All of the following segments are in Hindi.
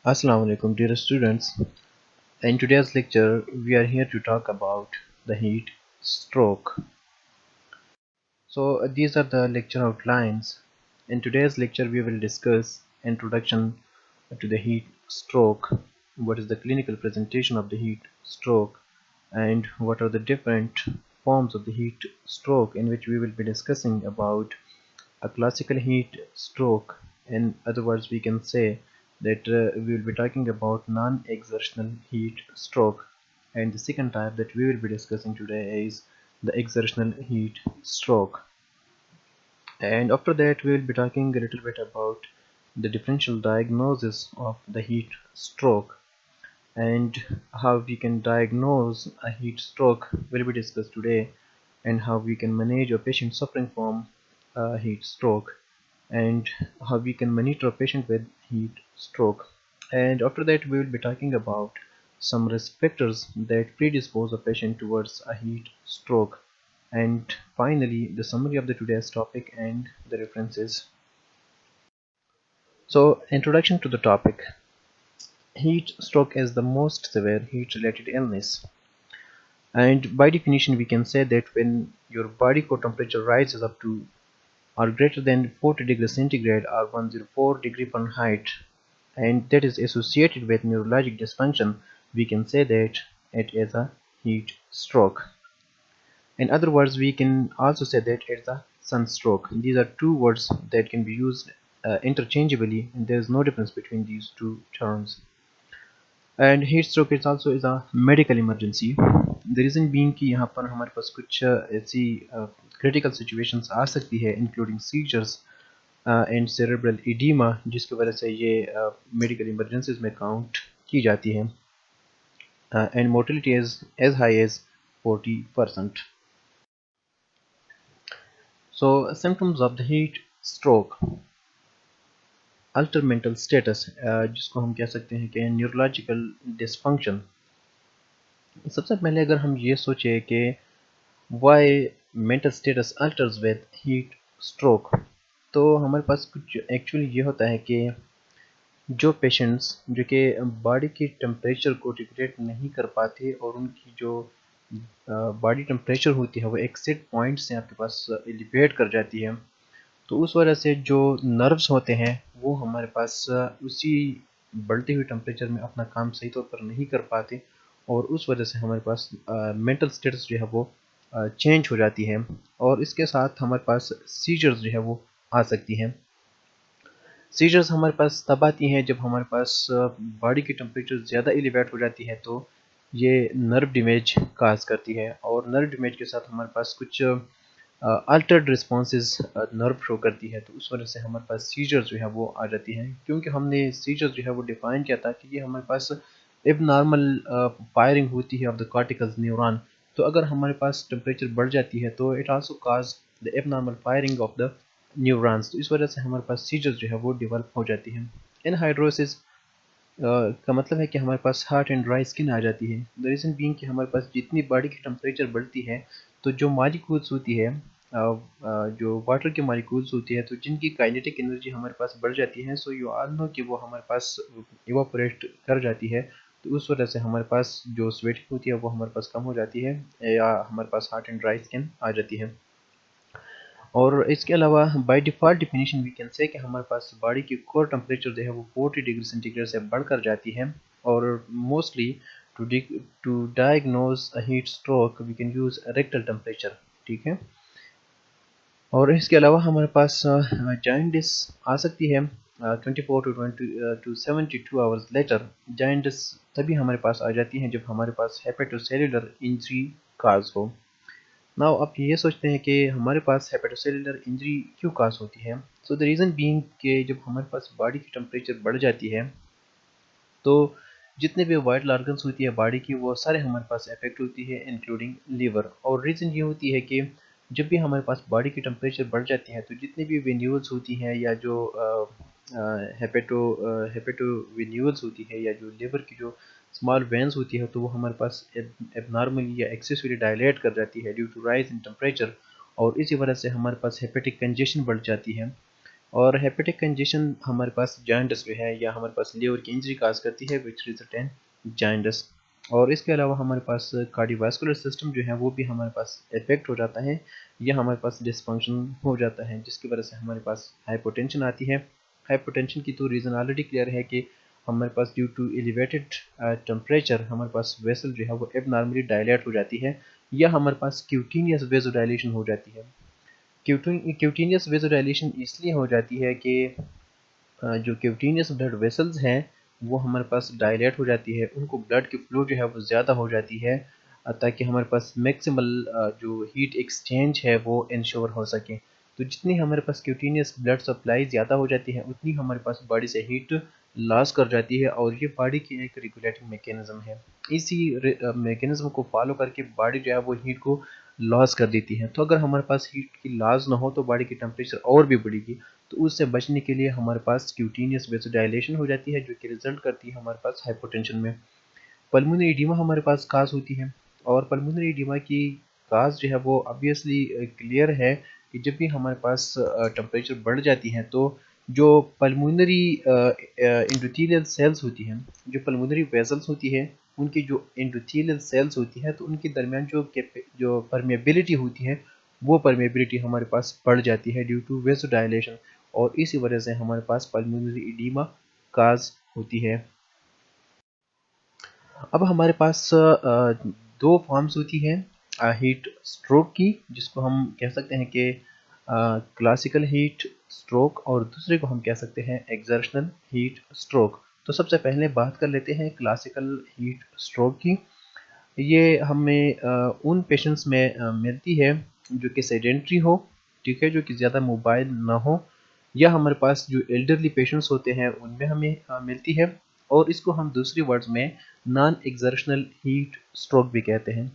Assalamu alaikum dear students. In today's lecture we are here to talk about the heat stroke. So these are the lecture outlines. In today's lecture we will discuss introduction to the heat stroke, what is the clinical presentation of the heat stroke, and what are the different forms of the heat stroke, in which we will be discussing about a classical heat stroke. In other words, we can say that we will be talking about non-exertional heat stroke, and the second type that we will be discussing today is the exertional heat stroke. And after that we will be talking a little bit about the differential diagnosis of the heat stroke, and how we can diagnose a heat stroke will be discussed today, and how we can manage a patient suffering from heat stroke, and how we can monitor a patient with heat stroke. And after that we will be talking about some risk factors that predispose a patient towards a heat stroke, and finally the summary of the today's topic and the references. So introduction to the topic. Heat stroke is the most severe heat related illness, and by definition we can say that when your body core temperature rises up to or greater than 40 degrees centigrade or 104 degree Fahrenheit, and that is associated with neurologic dysfunction, we can say that it is a heat stroke. In other words, we can also say that it's a sunstroke. These are two words that can be used interchangeably, and there is no difference between these two terms. And heat stroke is also is a medical emergency. The reason being कि यहाँ पर हमारे पास कुछ ऐसी critical situations आ सकती है, including seizures and cerebral edema, जिसकी वजह से ये medical emergencies में count की जाती है, and mortality is as high as 40%. So symptoms of the heat stroke. Alter mental status, जिसको हम कह सकते हैं कि न्यूरोलॉजिकल डिसफंक्शन. सबसे पहले अगर हम ये सोचें कि why mental status alters with heat stroke, तो हमारे पास कुछ एक्चुअली ये होता है कि जो पेशेंट्स जो कि बॉडी की टेम्परेचर को रेगुलेट नहीं कर पाते, और उनकी जो बॉडी टेम्परेचर होती है वो एक सेट पॉइंट से आपके पास एलिवेट कर जाती है, तो उस वजह से जो नर्व्स होते हैं वो हमारे पास उसी बढ़ते हुए टेम्परेचर में अपना काम सही तौर पर नहीं कर पाते, और उस वजह से हमारे पास मेंटल स्टेटस जो है वो चेंज हो जाती है, और इसके साथ हमारे पास सीजर्स जो है वो आ सकती हैं. सीजर्स हमारे पास तब आती हैं जब हमारे पास बॉडी की टेम्परेचर ज़्यादा एलिवेट हो जाती है, तो ये नर्व डैमेज काज करती है, और नर्व डैमेज के साथ हमारे पास कुछ अल्टर्ड रिस्पॉन्सेज नर्व शो करती है, तो उस वजह से हमारे पास सीजर्स जो है वो आ जाती हैं. क्योंकि हमने सीजर्स जो है वो डिफाइन किया था कि ये हमारे पास एबनॉर्मल फायरिंग होती है ऑफ द कॉर्टिकल न्यूरॉन, तो अगर हमारे पास टेम्परेचर बढ़ जाती है तो it also cause the abnormal firing of the neurons, तो इस वजह से हमारे पास सीजर्स जो है वो डेवलप हो जाती हैं. इन हाइड्रोसिस का मतलब है कि हमारे पास हार्ट एंड ड्राई स्किन आ जाती है. द रीज़न बीइंग कि हमारे पास जितनी बॉडी की टेम्परेचर बढ़ती है, तो जो मॉलिक्यूल्स होती है, जो वाटर की मॉलिक्यूल्स होती है, तो जिनकी काइनेटिक एनर्जी हमारे पास बढ़ जाती है, सो यू ऑल नो कि वो हमारे पास इवापोरेट कर जाती है, तो उस वजह से हमारे पास जो स्वेटिंग होती है वो हमारे पास कम हो जाती है, या हमारे पास हार्ट एंड ड्राई स्किन आ जाती है. और इसके अलावा by default definition we can say कि हमारे पास बॉडी की कोर टेम्परेचर जो है वो 40 डिग्री सेंटीग्रेड से बढ़कर जाती है, और mostly to diagnose a heat stroke we can use rectal temperature. ठीक है. और इसके अलावा हमारे पास जाइंटिस आ सकती है 24 टू 72 आवर्स लेटर. जाइंटिस तभी हमारे पास आ जाती हैं जब हमारे पास हेपेटोसेलुलर इंजरी काज हो. नाउ आप ये सोचते हैं कि हमारे पास हेपेटोसेलुलर इंजरी क्यों काज होती है. सो द रीज़न बीइंग कि जब हमारे पास बॉडी की टेम्परेचर बढ़ जाती है, तो जितने भी वाइटल ऑर्गन्स होती है बॉडी की वो सारे हमारे पास अफेक्ट होती है, इंक्लूडिंग लीवर. और रीज़न ये होती है कि जब भी हमारे पास बॉडी की टेम्परेचर बढ़ जाती है, तो जितनी भी वेन्यूल्स होती हैं, या जो हेपेटो वेन्यूल्स होती है, या जो लीवर की जो स्मॉल वेंस होती है, तो वो हमारे पास एबनॉर्मली या एक्सेसरी डायलेट कर जाती है due to rise in temperature, और इसी वजह से हमारे पास हेपेटिक कंजेशन बढ़ जाती है. और हेपेटिक कंजेशन हमारे पास जॉइंटिस में है या हमारे पास लीवर की इंजरी काज करती है विच रिजल्ट इन जॉइंटिस। और इसके अलावा हमारे पास कार्डियोवास्कुलर सिस्टम जो है वो भी हमारे पास इफेक्ट हो जाता है या हमारे पास डिसफंक्शन हो जाता है, जिसकी वजह से हमारे पास हाइपोटेंशन आती है। हाइपोटेंशन की तो रीज़न ऑलरेडी क्लियर है कि हमारे पास ड्यू टू एलिवेटेड टेम्परेचर हमारे पास वेसल जो है वो एबनॉर्मली डायलेट हो जाती है या हमारे पास क्यूटीनियस वेजोडाइलेशन हो जाती है। क्यूटीनियस वेजोडाइलेशन इसलिए हो जाती है कि जो क्यूटीनियस ब्लड वेसल्स हैं वो हमारे पास डायलेट हो जाती है, उनको ब्लड की फ्लो जो है वो ज़्यादा हो जाती है ताकि हमारे पास मैक्सिमल जो हीट एक्सचेंज है वो इंश्योर हो सके। तो जितनी हमारे पास क्यूटीनियस ब्लड सप्लाई ज़्यादा हो जाती है उतनी हमारे पास बॉडी से हीट लॉस कर जाती है और ये बॉडी की एक रेगुलेटिंग मैकेनिज्म है। इसी मैकेनिज्म को फॉलो करके बॉडी जो है वो हीट को लॉस कर देती है। तो अगर हमारे पास हीट की लॉस ना हो तो बॉडी की टेम्परेचर और भी बढ़ेगी, तो उससे बचने के लिए हमारे पास क्यूटीनियस वेसोडाइलेशन हो जाती है जो कि रिजल्ट करती है हमारे पास हाइपोटेंशन में। पल्मोनरी एडिमा हमारे पास काज होती है और पल्मोनरी एडिमा की काज जो है वो ऑब्वियसली क्लियर है कि जब भी हमारे पास टेम्परेचर बढ़ जाती है तो जो पल्मोनरी एंडोथेलियल सेल्स होती हैं, जो पल्मोनरी वेसल्स होती है, उनकी जो एंडोथेलियल सेल्स होती है तो उनके दरमियान जो परमेबिलिटी होती है वो परमेबिलिटी हमारे पास बढ़ जाती है ड्यू टू वेसोडाइलेशन और इसी वजह से हमारे पास पल्मोनरी एडिमा काज होती है। अब हमारे पास दो फॉर्म्स होती हैं हीट स्ट्रोक की, जिसको हम कह सकते हैं कि क्लासिकल हीट स्ट्रोक और दूसरे को हम कह सकते हैं एक्सर्शनल हीट स्ट्रोक। तो सबसे पहले बात कर लेते हैं क्लासिकल हीट स्ट्रोक की। ये हमें उन पेशेंट्स में मिलती है जो कि सेडेंट्री हो, ठीक है, जो कि ज़्यादा मोबाइल ना हो, या हमारे पास जो एल्डरली पेशेंट्स होते हैं उनमें हमें मिलती है। और इसको हम दूसरी वर्ड्स में नॉन एक्सर्शनल हीट स्ट्रोक भी कहते हैं।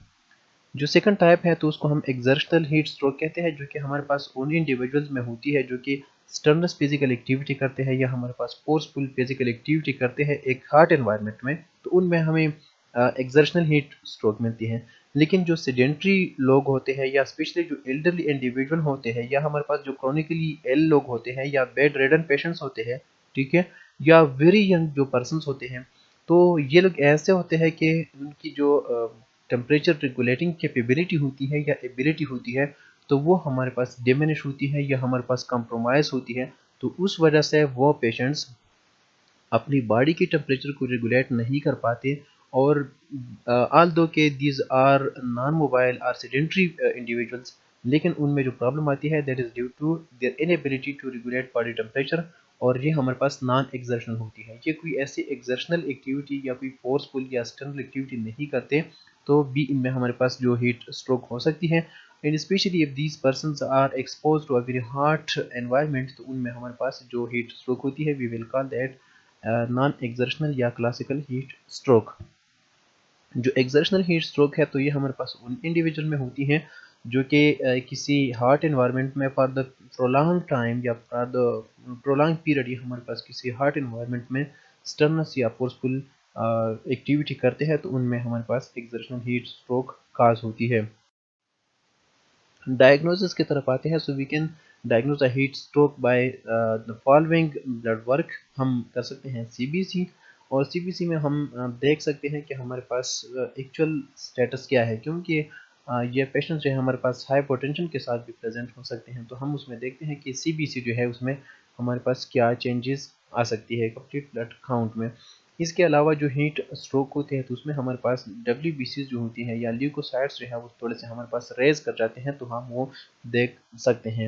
जो सेकंड टाइप है तो उसको हम एक्सर्शनल हीट स्ट्रोक कहते हैं, जो कि हमारे पास उन इंडिविजुअल्स में होती है जो कि स्टर्नस फिजिकल एक्टिविटी करते हैं या हमारे पास फोर्सफुल फिजिकल एक्टिविटी करते हैं एक हार्ट एनवायरनमेंट में, तो उनमें हमें एक्सर्शनल हीट स्ट्रोक मिलती है। लेकिन जो सेडेंट्री लोग होते हैं या स्पेशली जो एल्डरली इंडिविजुअल होते हैं या हमारे पास जो क्रॉनिकली एल लोग होते हैं या बेड रेडन पेशेंट्स होते हैं, ठीक है, या वेरी यंग जो पर्सन होते हैं, तो ये लोग ऐसे होते हैं कि उनकी जो टेम्परेचर रेगुलेटिंग कैपेबिलिटी होती है या एबिलिटी होती है तो वो हमारे पास डिमिनिश होती है या हमारे पास कंप्रोमाइज़ होती है। तो उस वजह से वो पेशेंट्स अपनी बॉडी की टेम्परेचर को रेगुलेट नहीं कर पाते और ऑल दो के these are non mobile or sedentary individuals, लेकिन उनमें जो प्रॉब्लम आती है that is due to their inability to regulate body temperature और ये हमारे पास नॉन एक्सर्शनल होती है। ये कोई ऐसी एक्सर्शनल एक्टिविटी या कोई फोर्सफुल या एक्सटर्नल एक्टिविटी नहीं करते, तो भी इनमें हमारे पास जो हीट स्ट्रोक हो सकती है। And specially if these persons are expose to a very hot environment, तो उनमें हमारे पास जो हीट स्ट्रोक होती है we will call that non exertional या क्लासिकल हीट स्ट्रोक। जो एक्सर्शनल हीट स्ट्रोक है तो ये हमारे पास उन इंडिविजुअल में होती हैं जो कि किसी हॉट एनवायरनमेंट में फॉर द प्रोलॉन्ग टाइम या फॉर द प्रोलॉन्ग पीरियड ये हमारे पास किसी हॉट एनवायरनमेंट में स्टर्नस या फोर्सफुल एक्टिविटी करते हैं, तो उनमें हमारे पास एक्सर्शनल हीट स्ट्रोक काज होती है। डायग्नोसिस की तरफ आते हैं, so we can diagnose a heat stroke by the following blood work. हम कर सकते हैं सीबीसी और सीबीसी में हम देख सकते हैं कि हमारे पास एक्चुअल स्टेटस क्या है, क्योंकि ये पेशेंट जो है हमारे पास हाइपोटेंशन के साथ भी प्रेजेंट हो सकते हैं। तो हम उसमें देखते हैं कि सीबीसी जो है उसमें हमारे पास क्या चेंजेस आ सकती है कंप्लीट ब्लड काउंट में। इसके अलावा जो हीट स्ट्रोक होते हैं तो उसमें हमारे पास डब्ल्यूबीसी जो होती हैं या ल्यूकोसाइट्स जो है वो थोड़े से हमारे पास रेज कर जाते हैं, तो हम वो देख सकते हैं।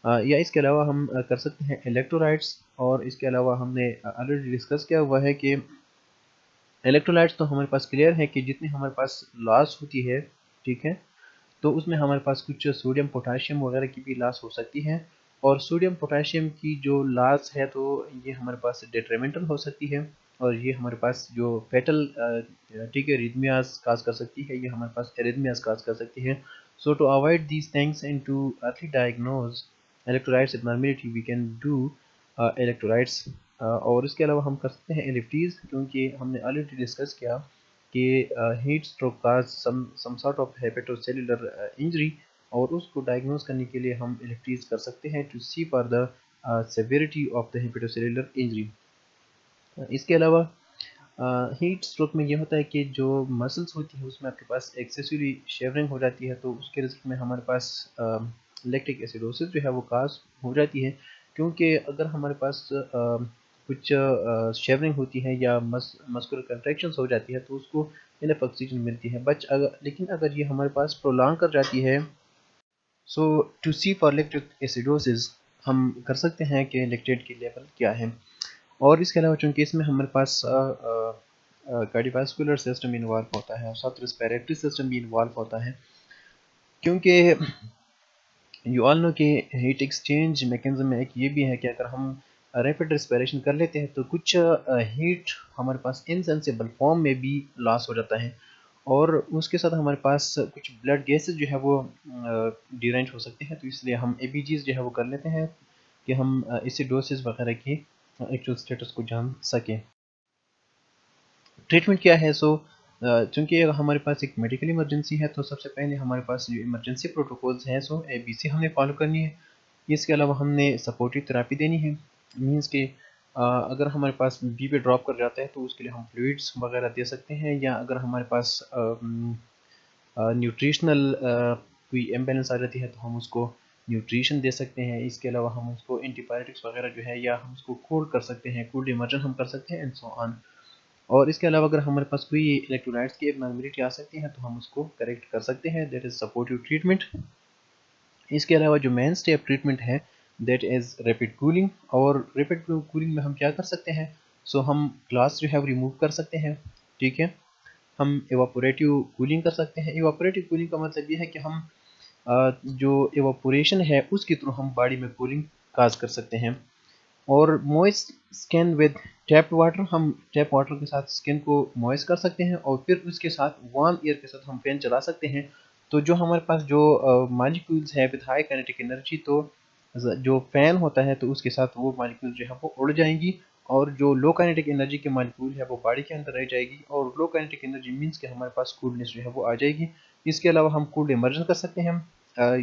या इसके अलावा हम कर सकते हैं इलेक्ट्रोलाइट्स। और इसके अलावा हमने ऑलरेडी डिस्कस किया हुआ है कि इलेक्ट्रोलाइट्स तो हमारे पास क्लियर है कि जितनी हमारे पास लॉस होती है, ठीक है, तो उसमें हमारे पास कुछ सोडियम पोटाशियम वगैरह की भी लॉस हो सकती है। और सोडियम पोटाशियम की जो लॉस है तो ये हमारे पास डेट्रीमेंटल हो सकती है और ये हमारे पास जो फेटल, ठीक है, रिदमियास काज कर सकती है, ये हमारे पास एरिदमियास काज कर सकती है। So to avoid these things and to early diagnose electrolytes abnormality we can do electrolytes. और इसके अलावा हम कर सकते हैं एलिप्टीज, क्योंकि हमने ऑलरेडी डिस्कस किया कि हीट स्ट्रोक का some sort of hepatocellular injury और उसको डायग्नोज करने के लिए हम इलेक्ट्रीज कर सकते हैं to see for the severity of the hepatocellular injury. इसके अलावा हीट स्ट्रोक में ये होता है कि जो मसल्स होती है उसमें आपके पास एक्सेसिवली शेवरिंग हो जाती है, तो उसके रिजल्ट में हमारे पास लैक्टिक एसिडोसिस जो है वो काज हो जाती है। क्योंकि अगर हमारे पास कुछ शेवरिंग होती है या मस्कुलर कंट्रैक्शंस हो जाती है तो उसको इनफ ऑक्सीजन मिलती है। लेकिन अगर ये हमारे पास प्रोलॉन्ग कर जाती है, so to see for lactic acidosis हम कर सकते हैं कि लैक्टेट की लेवल क्या है। और इसके अलावा चूँकि इसमें हमारे पास कार्डियोवास्कुलर सिस्टम इन्वॉल्व होता है और साथ रेस्पिरेटरी सिस्टम भी इन्वॉल्व होता है, क्योंकि यू ऑल नो कि हीट एक्सचेंज मैकेनिज्म में एक ये भी है कि अगर हम रैपिड रेस्पिरेशन कर लेते हैं तो कुछ हीट हमारे पास इनसेंसिबल फॉर्म में भी लॉस हो जाता है, और उसके साथ हमारे पास कुछ ब्लड गैसेज जो है वो डिरेंज हो सकते हैं। तो इसलिए हम एबीजीज जो है वो कर लेते हैं कि हम एसिडोसिस वगैरह की एक्चुअल स्टेटस को जान सकें। ट्रीटमेंट क्या है? चूँकि अगर हमारे पास एक मेडिकल इमरजेंसी है तो सबसे पहले हमारे पास जो इमरजेंसी प्रोटोकॉल्स हैं सो एबीसी हमने फॉलो करनी है। इसके अलावा हमने सपोर्टिव थेरेपी देनी है। मीन्स कि अगर हमारे पास बीपी ड्रॉप कर जाता है तो उसके लिए हम फ्लूइड्स वगैरह दे सकते हैं, या अगर हमारे पास न्यूट्रिशनल कोई इम्बैलेंस आ जाती है तो हम उसको न्यूट्रिशन दे सकते हैं। इसके अलावा हम उसको एंटीबायोटिक्स वगैरह जो है, या हम उसको कोल्ड कर सकते हैं, कोल्ड इमर्जन हम कर सकते हैं एंड सो ऑन। और इसके अलावा अगर हमारे पास कोई इलेक्ट्रोलाइट्स की एबनॉर्मलिटी आ सकती है तो हम उसको करेक्ट कर सकते हैं, दैट इज़ सपोर्टिव ट्रीटमेंट। इसके अलावा जो मेन स्टेप ट्रीटमेंट है दैट इज़ रैपिड कूलिंग। और रैपिड कूलिंग में हम क्या कर सकते हैं? हम ग्लास जो है वो रिमूव कर सकते हैं, ठीक है। हम एवापोरेटिव कूलिंग कर सकते हैं। एवापोरेटिव कूलिंग का मतलब ये है कि हम जो एवापोरेशन है उसके थ्रू हम बॉडी में कूलिंग काज कर सकते हैं। और moist skin with tap water, हम टैप वाटर के साथ स्किन को मॉइस्ट कर सकते हैं और फिर उसके साथ वार्म एयर के साथ हम फैन चला सकते हैं। तो जो हमारे पास जो मॉलिक्यूल्स है विद हाई काइनेटिक एनर्जी, तो जो फैन होता है तो उसके साथ वो मॉलिक्यूल जो है वो उड़ जाएंगी, और जो लो काइनेटिक एनर्जी के मॉलिक्यूल है वो बॉडी के अंदर रह जाएगी, और लो काइनेटिक एनर्जी मीन्स कि हमारे पास कूलनेस जो है वो आ जाएगी। इसके अलावा हम कोल्ड इमर्जन कर सकते हैं।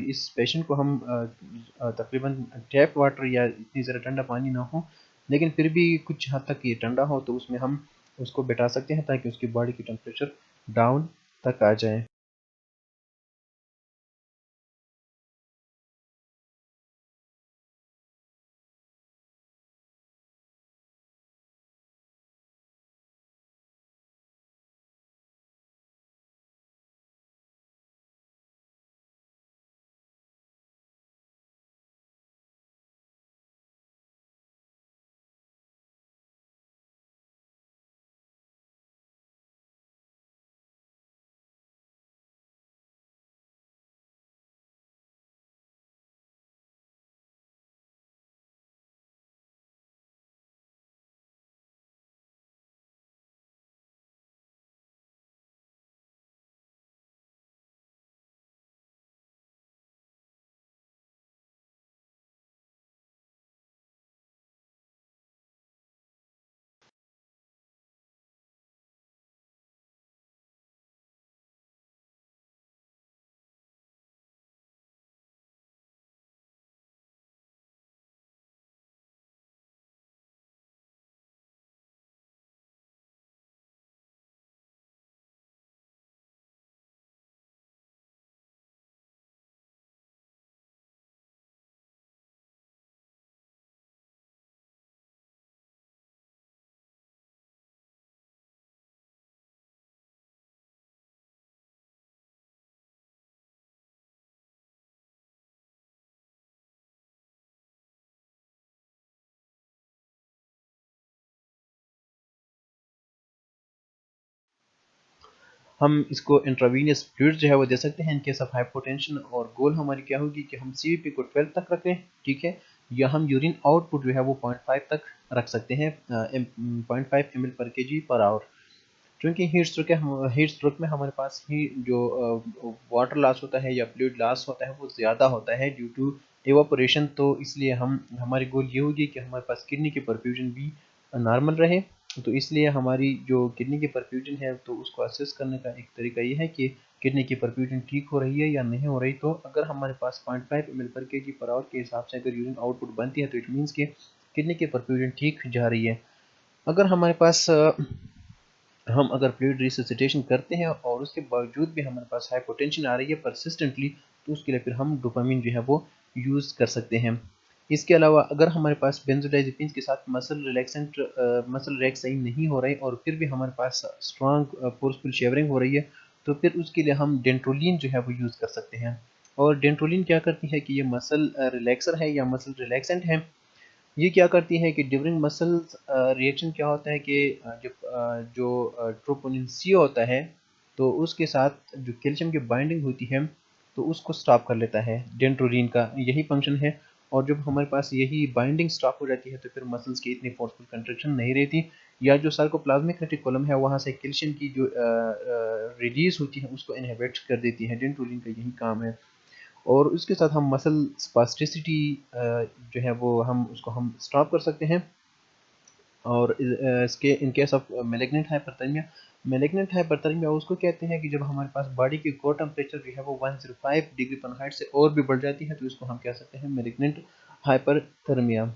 इस पेशेंट को हम तकरीबन टैप वाटर या इतनी ज़्यादा ठंडा पानी ना हो, लेकिन फिर भी कुछ हद तक ये ठंडा हो तो उसमें हम उसको बिठा सकते हैं ताकि उसकी बॉडी की टेम्परेचर डाउन तक आ जाए। हम इसको इंट्रावीनियस फ्लूइड जो है वो दे सकते हैं इन केस ऑफ हाइपोटेंशन, और गोल हमारी क्या होगी कि हम सीवीपी को 12 तक रखें, ठीक है। या हम यूरिन आउटपुट जो है वो 0.5 तक रख सकते हैं, 0.5 ml पर केजी पर आवर। क्योंकि हीट स्ट्रोक में हमारे पास ही जो वाटर लॉस होता है या फ्लूइड लॉस होता है वो ज़्यादा होता है ड्यू टू एवापोरेशन। तो इसलिए हम हमारी गोल ये होगी कि हमारे पास किडनी की परफ्यूजन भी नॉर्मल रहे। तो इसलिए हमारी जो किडनी की परफ्यूजन है तो उसको असेस करने का एक तरीका ये है कि किडनी की परफ्यूजन ठीक हो रही है या नहीं हो रही। तो अगर हमारे पास 0.5 ml पर केजी पर आवर के हिसाब से अगर यूरिन आउटपुट बनती है तो इट मीन्स कि किडनी की परफ्यूजन ठीक जा रही है। अगर हमारे पास हम अगर फ्लूइड रिससिटेशन करते हैं और उसके बावजूद भी हमारे पास हाइपोटेंशन आ रही है परसिस्टेंटली, तो उसके लिए फिर हम डोपामिन जो है वो यूज़ कर सकते हैं। इसके अलावा अगर हमारे पास बेंजोडाइज़ेपिन्स के साथ मसल रिलैक्सेंट मसल रिलैक्स सही नहीं हो रही और फिर भी हमारे पास स्ट्रॉन्ग फोर्सफुल शेवरिंग हो रही है, तो फिर उसके लिए हम डेंट्रोलिन जो है वो यूज़ कर सकते हैं। और डेंट्रोलिन क्या करती है कि ये मसल रिलैक्सर है या मसल रिलैक्सेंट है। ये क्या करती है कि ड्यूरिंग मसल्स रिएक्शन क्या होता है कि जब जो ट्रोपोनिन सी होता है तो उसके साथ जो कैल्शियम की बाइंडिंग होती है तो उसको स्टॉप कर लेता है। डेंट्रोलिन का यही फंक्शन है। और जब हमारे पास यही बाइंडिंग स्टॉप हो जाती है तो फिर मसल्स की इतनी फोर्सफुल कंट्रैक्शन नहीं रहती, या जो सार्कोप्लाज्मिक रेटिकुलम है वहाँ से कैल्शियम की जो रिलीज होती है उसको इनहिबिट कर देती है। डेंट्रोलिन का यही काम है। और उसके साथ हम मसल स्पास्टिसिटी जो है वो हम उसको हम स्टॉप कर सकते हैं। और इसके in case of malignant hyperthermia उसको कहते हैं कि जब हमारे पास बॉडी की कोर टेम्परेचर जो है वो 105 डिग्री फ़ारेनहाइट से और भी बढ़ जाती है तो इसको हम कह सकते हैं मैलिग्नेंट हाइपरथर्मिया।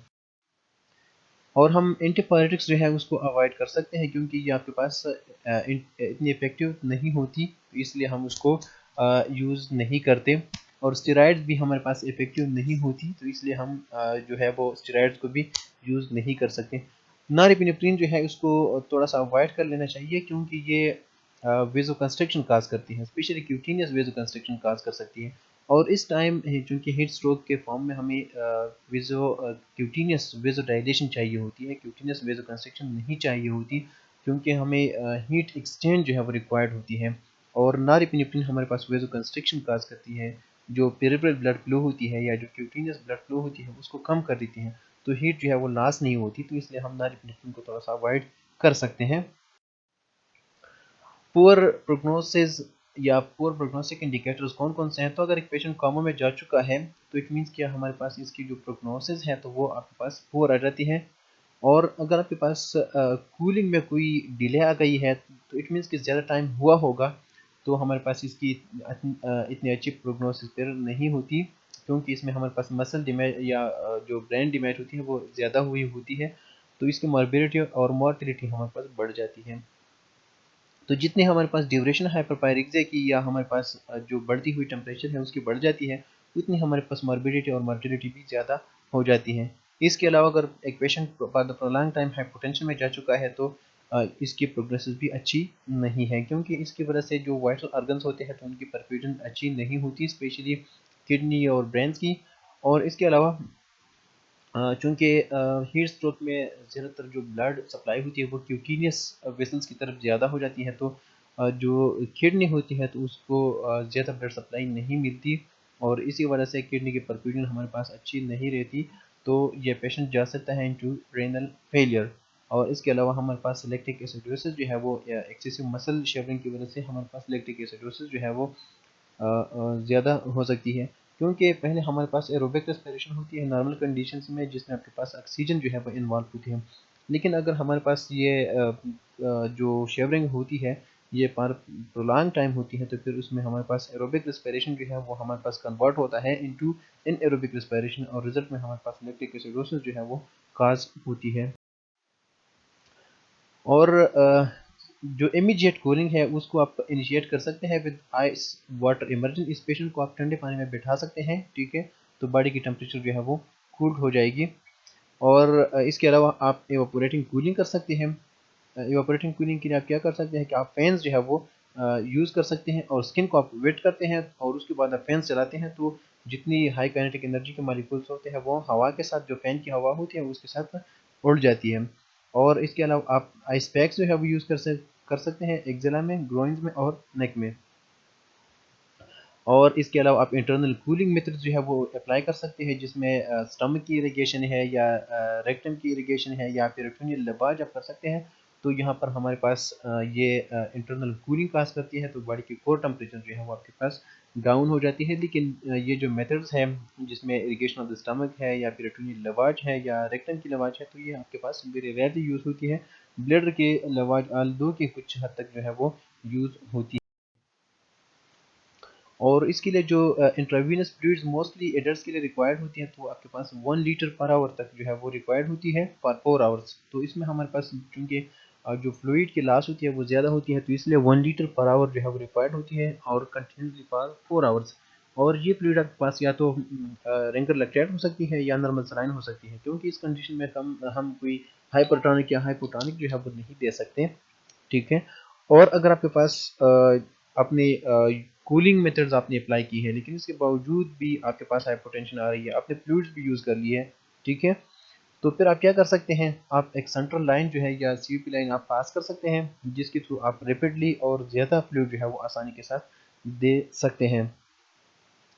और हम एंटीपायरेटिक्स जो है उसको अवॉइड कर सकते हैं क्योंकि ये आपके पास इतनी इफेक्टिव नहीं होती, तो इसलिए हम उसको यूज़ नहीं करते। और स्टेरॉइड्स भी हमारे पास इफेक्टिव नहीं होती तो इसलिए हम जो है वो स्टेरॉइड्स को भी यूज़ नहीं कर सकते। नॉरएपिनेफ्रिन जो है उसको थोड़ा सा अवॉइड कर लेना चाहिए क्योंकि ये वेजो कंस्ट्रक्शन काज करती है, स्पेशली क्यूटेनियस वेजो कंस्ट्रक्शन काज कर सकती है। और इस टाइम चूँकि हीट स्ट्रोक के फॉर्म में हमें क्यूटेनियस वेजो डायलेशन चाहिए होती है, क्यूटेनियस वेजो कंस्ट्रक्शन नहीं चाहिए होती क्योंकि हमें हीट एक्सचेंज जो है वो रिक्वायर्ड होती है। और नॉरएपिनेफ्रिन हमारे पास वेजो कंस्ट्रक्शन काज करती है, जो पेरिफेरल ब्लड फ्लो होती है या जो क्यूटेनियस ब्लड फ्लो होती है उसको कम कर देती है। तो हीट जो है वो लॉस नहीं होती, तो इसलिए हम नॉरएपिनेफ्रिन को थोड़ा सा अवॉइड कर सकते हैं। पुअर प्रोग्नोसिस या पुअर प्रोग्नोस्टिक इंडिकेटर्स कौन कौन से हैं। तो अगर एक पेशेंट कोमा में जा चुका है तो इट मीन्स कि हमारे पास इसकी जो प्रोग्नोसिस है तो वो आपके पास पुअर आ जाती है। और अगर आपके पास कूलिंग में कोई डिले आ गई है तो इट मीन्स कि ज़्यादा टाइम हुआ होगा, तो हमारे पास इसकी इतनी अच्छी प्रोग्नोसिस फिर नहीं होती क्योंकि इसमें हमारे पास मसल डैमेज या जो ब्रेन डैमेज होती है वो ज़्यादा हुई होती है, तो इसकी मॉर्बिडिटी और मॉर्टिलिटी हमारे पास बढ़ जाती है। तो जितनी हमारे पास ड्यूरेशन हाइपरपायरेक्सिया की या हमारे पास जो बढ़ती हुई टेम्परेचर है उसकी बढ़ जाती है, उतनी हमारे पास मॉर्बिडिटी और मॉर्टिलिटी भी ज़्यादा हो जाती है। इसके अलावा अगर एक पेशेंट प्रोलॉन्ग टाइम हाइपोटेंशन में जा चुका है तो इसकी प्रोग्रेसिस भी अच्छी नहीं है क्योंकि इसकी वजह से जो वाइटल ऑर्गन्स होते हैं तो उनकी परफ्यूजन अच्छी नहीं होती, स्पेशली किडनी और ब्रेन्स की। और इसके अलावा चूँकि हीट स्ट्रोक में ज़्यादातर जो ब्लड सप्लाई होती है वो क्यूटेनियस वेसल्स की तरफ ज़्यादा हो जाती है, तो जो किडनी होती है तो उसको ज़्यादा ब्लड सप्लाई नहीं मिलती और इसी वजह से किडनी की परफ्यूजन हमारे पास अच्छी नहीं रहती, तो ये पेशेंट जा सकता है इनटू रेनल फेलियर। और इसके अलावा हमारे पास लैक्टिक एसिडोसिस जो है वो एक्सेसिव मसल शेवरिंग की वजह से हमारे पास लैक्टिक एसिडोसिस जो है वो ज़्यादा हो सकती है क्योंकि पहले हमारे पास एरोबिक रेस्पिरेशन होती है नॉर्मल कंडीशंस में जिसमें आपके पास ऑक्सीजन जो है वो इन्वॉल्व होती है। लेकिन अगर हमारे पास ये जो शेवरिंग होती है ये पर प्रोलॉन्ग टाइम होती है तो फिर उसमें हमारे पास एरोबिक रेस्पिरेशन जो है वो हमारे पास कन्वर्ट होता है इनटू एरोबिक रेस्पिरेशन और रिजल्ट में हमारे पास लैक्टिक एसिडोसिस जो है वो काज होती है। और जो इमीडिएट कूलिंग है उसको आप इनिशिएट कर सकते हैं विद आइस वाटर इमर्जन। इस पेशेंट को आप ठंडे पानी में बिठा सकते हैं, ठीक है, तो बॉडी की टेम्परेचर जो है वो कूल्ड हो जाएगी। और इसके अलावा आप एवापोरेटिंग कूलिंग कर सकते हैं। एवापोरेटिंग कूलिंग के लिए आप क्या कर सकते हैं कि आप फैंस जो है वो यूज़ कर सकते हैं और स्किन को आप वेट करते हैं और उसके बाद आप फैंस चलाते हैं तो जितनी हाई काइनेटिक एनर्जी के मॉलिक्यूल्स होते हैं वो हवा के साथ जो फैन की हवा होती है उसके साथ उड़ जाती है। और इसके अलावा आप आइस पैक्स जो है वो यूज़ कर सकते हैं एक्जेला में, ग्रोइंस में और नेक में। और इसके अलावा आप इंटरनल कूलिंग मेथड जो है वो अप्लाई कर सकते हैं जिसमें स्टमक की इरिगेशन है या रेक्टम की इरिगेशन है या पेरिटोनियल लबाज आप कर सकते हैं। तो यहाँ पर हमारे पास ये इंटरनल कूलिंग काज करती है तो बॉडी की कोर टेम्परेचर जो है वो आपके पास डाउन हो जाती है। लेकिन ये जो मेथड्स हैं जिसमें इरिगेशन ऑफ द स्टमक है या पेरिटोनियल लबाज है या रेक्टम की लबाज है तो ये आपके पास वेरी रेयरली यूज़ होती है, ब्लैडर के लवाज दो के कुछ हद तक जो है वो यूज़ होती है। और इसके लिए जो इंट्रावीनस फ्लूइड्स मोस्टली एडल्ट्स के लिए रिक्वायर्ड होती हैं, तो आपके पास 1 लीटर पर आवर तक जो है वो रिक्वायर्ड होती है पर 4 आवर्स। तो इसमें हमारे पास चूँकि जो फ्लूइड की लॉस होती है वो ज़्यादा होती है, तो इसलिए 1 लीटर पर आवर जो है वो रिक्वायर्ड होती है और कंटिन्यूसली फॉर 4 आवर्स। और ये फ्लूइड आपके पास या तो रेंकर लैक्टेट हो सकती है या नॉर्मल सलाइन हो सकती है, क्योंकि इस कंडीशन में हम कोई हाइपरटोनिक या हाइपोटोनिक जो है वो नहीं दे सकते। ठीक है। और अगर आपके पास अपने कूलिंग मेथड्स आपने अप्लाई की है, लेकिन इसके बावजूद भी आपके पास हाइपोटेंशन आ रही है, आपने फ्लूइड्स भी यूज़ कर लिए है, ठीक है, तो फिर आप क्या कर सकते हैं, आप एक सेंट्रल लाइन जो है या सीयूपी लाइन आप पास कर सकते हैं, जिसके थ्रू आप रैपिडली और ज़्यादा फ्लूइड जो है वो आसानी के साथ दे सकते हैं।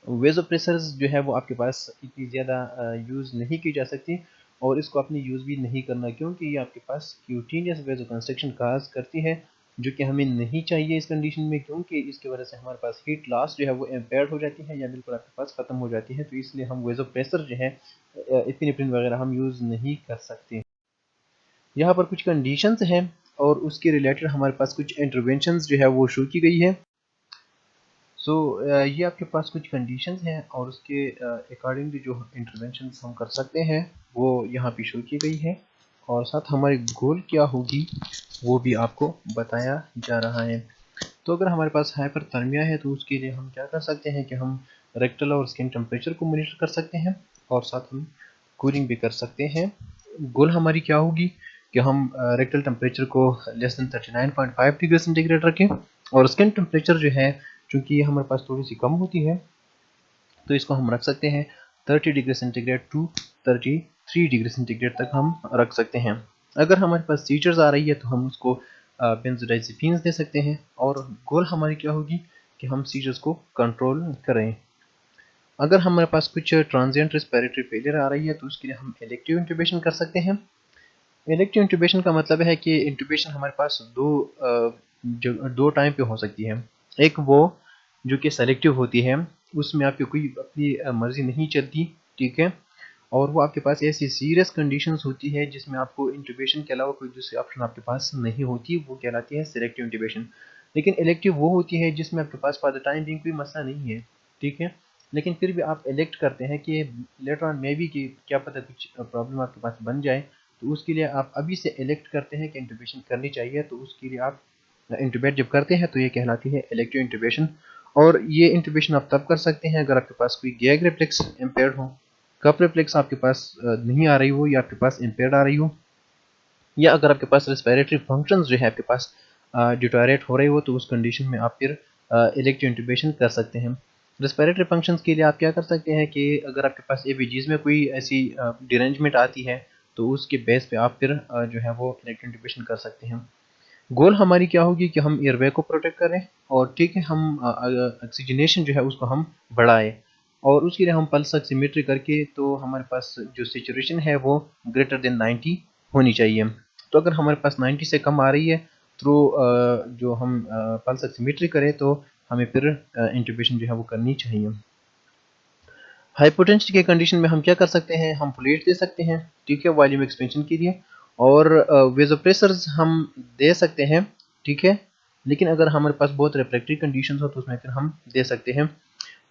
वेज़ोप्रेसर्स जो है वो आपके पास इतनी ज़्यादा यूज़ नहीं की जा सकती, और इसको आपने यूज़ भी नहीं करना, क्योंकि ये आपके पास क्यूटेनियस वेज़ोकंस्ट्रिक्शन काज करती है, जो कि हमें नहीं चाहिए इस कंडीशन में, क्योंकि इसकी वजह से हमारे पास हीट लॉस जो है वो इम्पेयर्ड हो जाती है या बिल्कुल आपके पास ख़त्म हो जाती है। तो इसलिए हम वेज़ोप्रेसर जो है एपिनेफ्रिन वगैरह हम यूज़ नहीं कर सकते। यहाँ पर कुछ कंडीशंस हैं और उसके रिलेटेड हमारे पास कुछ इंटरवेंशंस जो है वो शो की गई है। सो ये आपके पास कुछ कंडीशंस हैं और उसके अकॉर्डिंगली जो इंटरवेंशंस हम कर सकते हैं वो यहाँ पे शो की गई है, और साथ हमारी गोल क्या होगी वो भी आपको बताया जा रहा है। तो अगर हमारे पास हाइपरथर्मिया है तो उसके लिए हम क्या कर सकते हैं कि हम रेक्टल और स्किन टेम्परेचर को मॉनिटर कर सकते हैं और साथ हम कूलिंग भी कर सकते हैं। गोल हमारी क्या होगी कि हम रेक्टल टेम्परेचर को लेस देन 39.5 डिग्री सेंटीग्रेड रखें, और स्किन टेम्परेचर जो है चूँकि ये हमारे पास थोड़ी सी कम होती है, तो इसको हम रख सकते हैं 30 degree centigrade to 33 degree centigrade तक हम रख सकते हैं। अगर हमारे पास सीजर्स आ रही है तो हम उसको बेंजोडाइज़ेपीन्स दे सकते हैं, और गोल हमारी क्या होगी कि हम सीजर्स को कंट्रोल करें। अगर हमारे पास कुछ ट्रांजिएंट रेस्पिरेटरी फेलियर आ रही है तो उसके लिए हम इलेक्टिव इंट्यूबेशन कर सकते हैं। इलेक्टिव इंट्यूबेशन का मतलब है कि इंट्यूबेशन हमारे पास दो टाइम पे हो सकती है। एक वो जो कि सेलेक्टिव होती है, उसमें आपकी कोई अपनी मर्जी नहीं चलती, ठीक है, और वो आपके पास ऐसी सीरियस कंडीशंस होती है जिसमें आपको इंट्यूबेशन के अलावा कोई दूसरी ऑप्शन आपके पास नहीं होती, वो कहलाती है सिलेक्टिव इंट्यूबेशन। लेकिन इलेक्टिव वो होती है जिसमें आपके पास फॉर द टाइम बिंग कोई मसला नहीं है, ठीक है, लेकिन फिर भी आप इलेक्ट करते हैं कि लेटर ऑन मे बी कि क्या पता कुछ प्रॉब्लम आपके पास बन जाए, तो उसके लिए आप अभी से इलेक्ट करते हैं कि इंट्यूबेशन करनी चाहिए, तो उसके लिए आप इंट्यूबेट जब करते हैं तो ये कहलाती है इलेक्टिव इंट्यूबेशन। और ये इंट्यूबेशन आप तब कर सकते हैं अगर आपके पास कोई गैग रिफ्लेक्स इम्पेयर्ड हो, कफ रिफ्लेक्स आपके पास नहीं आ रही हो या आपके पास इम्पेयर्ड आ रही हो, या अगर आपके पास रेस्पिरेटरी फंक्शंस जो है आपके पास डिटोरेट हो रही हो, तो उस कंडीशन में आप फिर इलेक्टिव इंट्यूबेशन कर सकते हैं। रेस्पिरेटरी फंक्शंस के लिए आप क्या कर सकते हैं कि अगर आपके पास एबीजीज में कोई ऐसी डिरेंजमेंट आती है तो उसके बेस पे आप फिर जो है वो इलेक्टिव इंट्यूबेशन कर सकते हैं। गोल हमारी क्या होगी कि हम एयरवे को प्रोटेक्ट करें, और ठीक है हम ऑक्सीजनेशन जो है उसको हम बढ़ाएं, और उसके लिए हम पल्स ऑक्सीमेट्री करके तो हमारे पास जो सिचुएशन है वो ग्रेटर देन 90 होनी चाहिए। तो अगर हमारे पास 90 से कम आ रही है तो जो हम पल्स ऑक्सीमेट्री करें तो हमें फिर इंट्यूबेशन जो है वो करनी चाहिए। हाइपोटेंशन के कंडीशन में हम क्या कर सकते हैं, हम फ्लूइड दे सकते हैं, ठीक है, वॉल्यूम एक्सपेंशन के लिए, और वेज़ोप्रेसर्स हम दे सकते हैं, ठीक है, लेकिन अगर हमारे पास बहुत रिफ्रैक्टरी कंडीशंस हो तो उसमें फिर हम दे सकते हैं।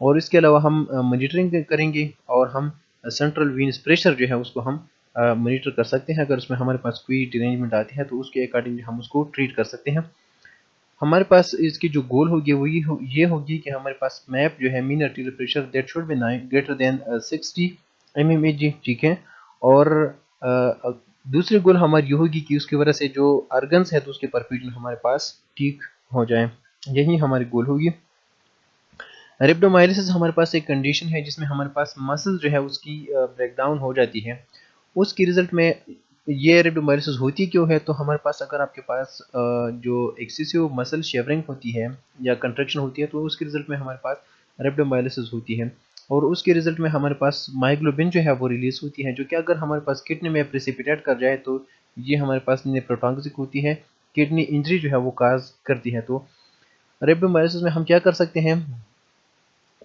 और इसके अलावा हम मॉनिटरिंग करेंगे और हम सेंट्रल वीनस प्रेशर जो है उसको हम मॉनिटर कर सकते हैं। अगर उसमें हमारे पास कोई डिरेंजमेंट आती है तो उसके अकॉर्डिंगली हम उसको ट्रीट कर सकते हैं। हमारे पास इसकी जो गोल होगी वो ये होगी कि हमारे पास मैप जो है mean arterial pressure that should be greater than 60 mmHg, ठीक है, और दूसरी गोल हमारी ये होगी कि उसकी वजह से जो आर्गन्स है तो उसके परफ्यूजन हमारे पास ठीक हो जाए, यही हमारी गोल होगी। रेप्डोमाइलिसिस हमारे पास एक कंडीशन है जिसमें हमारे पास मसल जो है उसकी ब्रेकडाउन हो जाती है। उसकी रिजल्ट में ये रेप्डोमाइलिसिस होती क्यों है, तो हमारे पास अगर आपके पास जो एक्सेसिव मसल शेवरिंग होती है या कंट्रैक्शन होती है तो उसके रिजल्ट में हमारे पास रेप्डोमाइलिसिस होती है, और उसके रिजल्ट में हमारे पास माइग्लोबिन जो है वो रिलीज होती है, जो कि अगर हमारे पास किडनी में प्रेसिपिटेट कर जाए तो ये हमारे पास नेफ्रोटॉक्सिक होती है, किडनी इंजरी जो है वो काज करती है। तो रेप्डोमाइलिसिस में हम क्या कर सकते हैं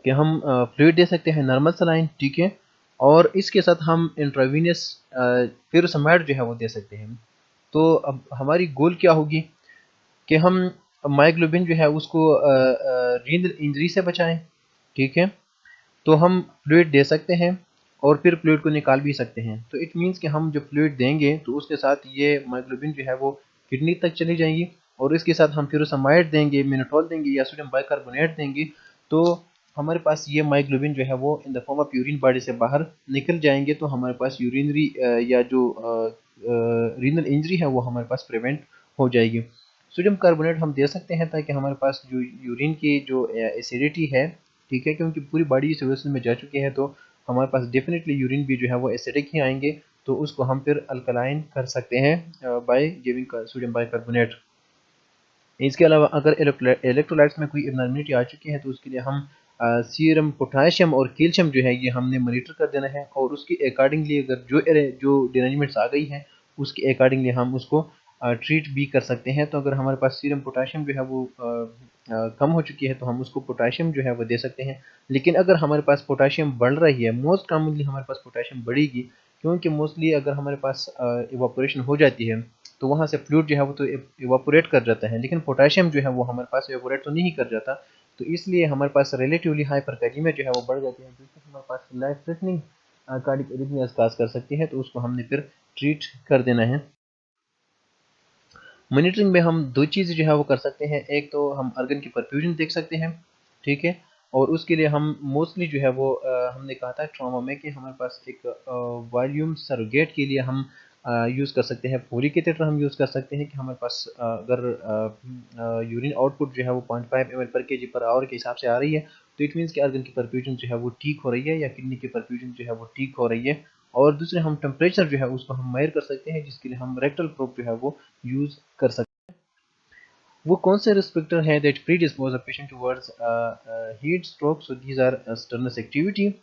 कि हम फ्लूइड दे सकते हैं नॉर्मल सलाइन, ठीक है, और इसके साथ हम इंट्रावीनियस फ्यूरोसमाइड जो है वो दे सकते हैं। तो अब हमारी गोल क्या होगी कि हम मायोग्लोबिन जो है उसको रीनल इंजरी से बचाएं। ठीक है, तो हम फ्लूइड दे सकते हैं और फिर फ्लूइड को निकाल भी सकते हैं। तो इट मीन्स कि हम जो फ्लूइड देंगे तो उसके साथ ये मायोग्लोबिन जो है वो किडनी तक चली जाएंगी, और इसके साथ हम फ्यूरोसमाइड देंगे, मिनोटॉल देंगे या सोडियम बाइकार्बोनेट देंगे, तो हमारे पास ये मायोग्लोबिन जो है वो in the form of urine body से बाहर निकल जाएंगे। तो हमारे पास यूरिनरी या जो रीनल इंजरी है वो हमारे पास प्रिवेंट हो जाएगी। सोडियम कार्बोनेट हम दे सकते हैं ताकि हमारे पास जो यूरिन की जो एसिडिटी है, ठीक है, क्योंकि पूरी बॉडी इस वेसल में जा चुकी है, तो हमारे पास डेफिनेटली यूरिन भी जो है वो एसिडिक ही आएंगे। तो उसको हम फिर अल्कलाइन कर सकते हैं बाय गिविंग सोडियम बाइकार्बोनेट। इसके अलावा अगर इलेक्ट्रोलाइट्स में कोई एबनॉर्मलिटी आ चुकी है तो उसके लिए हम सीरम पोटाशियम और कैल्शियम जो है ये हमने मॉनिटर कर देना है, और उसकी अकॉर्डिंगली अगर जो डिरेंजमेंट्स आ गई हैं उसके अकॉर्डिंगली हम उसको ट्रीट भी कर सकते हैं। तो अगर हमारे पास सीरम पोटाशियम जो है वो कम हो चुकी है तो हम उसको पोटाशियम जो है वो दे सकते हैं। लेकिन अगर हमारे पास पोटाशियम बढ़ रही है, मोस्ट कॉमनली हमारे पास पोटाशियम बढ़ेगी, क्योंकि मोस्टली अगर हमारे पास इवापोरेशन हो जाती है तो वहाँ से फ्लूइड जो है वो तो इवापोरेट कर जाता है, लेकिन पोटेशियम जो है वो हमारे पास इवापोरेट तो नहीं कर जाता। तो इसलिए हमारे पास रिलेटिवली हाइपरकैलेमिया जो है वो बढ़ जाती है, जिससे हमारे पास लाइफ थ्रेटनिंग कार्डियक एरिथमियास काज कर सकती है। तो उसको हमने फिर ट्रीट कर देना है। मॉनिटरिंग में हम दो चीज़ें जो है वो कर सकते हैं, एक तो हम अर्गन की परफ्यूजन देख सकते हैं, ठीक है, और उसके लिए हम मोस्टली जो है वो हमने कहा था ट्रॉमा में कि हमारे पास एक वॉल्यूम सरोगेट के लिए हम यूज़ कर सकते हैं फोलिक कैथेटर हम यूज़ कर सकते हैं कि हमारे पास अगर यूरिन आउटपुट जो है वो 0.5 ml पर केजी पर आवर के हिसाब से आ रही है, तो इट मीन्स कि अर्गन की परफ्यूजन जो है वो ठीक हो रही है या किडनी की परफ्यूजन जो है वो ठीक हो रही है। और दूसरे हम टेम्परेचर जो है उसको हम मेजर कर सकते हैं, जिसके लिए हम रेक्टल प्रोब जो है वो यूज़ कर सकते हैं। वो कौन से रिस्पेक्टर हैं that predispose a patient towards heat stroke? So these are strenuous activity,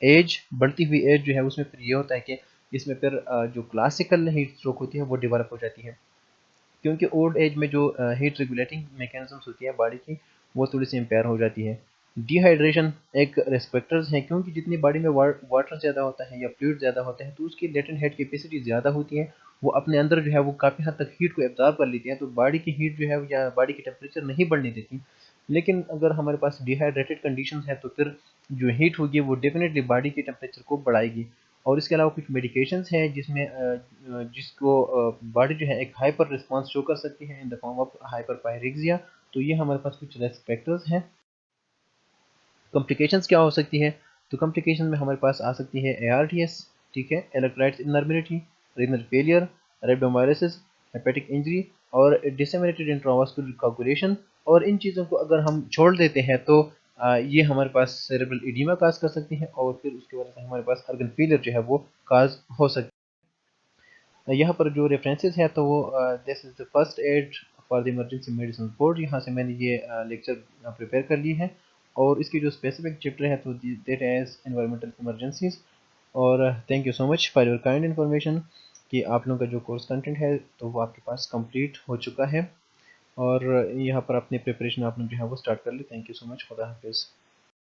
age, बढ़ती हुई एज जो है उसमें फिर ये होता है कि इसमें फिर जो क्लासिकल हीट स्ट्रोक होती है वो डेवलप हो जाती है, क्योंकि ओल्ड एज में जो हीट रेगुलेटिंग मैकेनिज्म्स होती है बॉडी की वो थोड़ी सी इम्पेयर हो जाती है। डिहाइड्रेशन एक रिस्पेक्टर्स है, क्योंकि जितनी बॉडी में वाटर ज़्यादा होता है या फ्लूइड ज़्यादा होता है तो उसकी लेटेंट हीट कैपेसिटी ज़्यादा होती है, वो अपने अंदर जो है वो काफ़ी हद तक हीट को एब्जॉर्ब कर लेती है, तो बॉडी की हीट जो है या बॉडी की टेम्परेचर नहीं बढ़ने देती। लेकिन अगर हमारे पास डिहाइड्रेटेड कंडीशन है तो फिर जो हीट होगी वो डेफिनेटली बॉडी की टेम्परेचर को बढ़ाएगी। और इसके अलावा कुछ मेडिकेशंस हैं जिसमें जिसको बॉडी जो है एक हाइपर रिस्पॉन्स शो कर सकती है in the form of hyperpyrexia. तो ये हमारे पास कुछ रिस्क फैक्टर्स हैं। कॉम्प्लिकेशंस क्या हो सकती है? तो कॉम्प्लिकेशन में हमारे पास आ सकती है ARDS, ठीक है, इलेक्ट्रोलाइट इनर्बिलिटी, renal failure, rhabdomyolysis, hepatic injury और डिसेमिनेटेड इंट्रावास्कुलर कोagulation। और इन चीज़ों को अगर हम छोड़ देते हैं तो ये हमारे पास सेरेब्रल एडिमा काज कर सकती है, और फिर उसकी वजह से हमारे पास ऑर्गन फेलियर जो है वो काज हो सकती है। यहाँ पर जो रेफरेंसेस है तो वो this is the first aid for the emergency medicine board, यहाँ से मैंने ये लेक्चर प्रिपेयर कर ली है। और इसकी जो स्पेसिफिक चैप्टर है तो दैट एज एनवायरमेंटल इमरजेंसीज। और thank you so much for your kind information कि आप लोगों का जो कोर्स कंटेंट है तो वो आपके पास कंप्लीट हो चुका है, और यहाँ पर अपनी प्रिपरेशन आपने जो है वो स्टार्ट कर ली। थैंक यू सो मच, खुदा हाफिज़।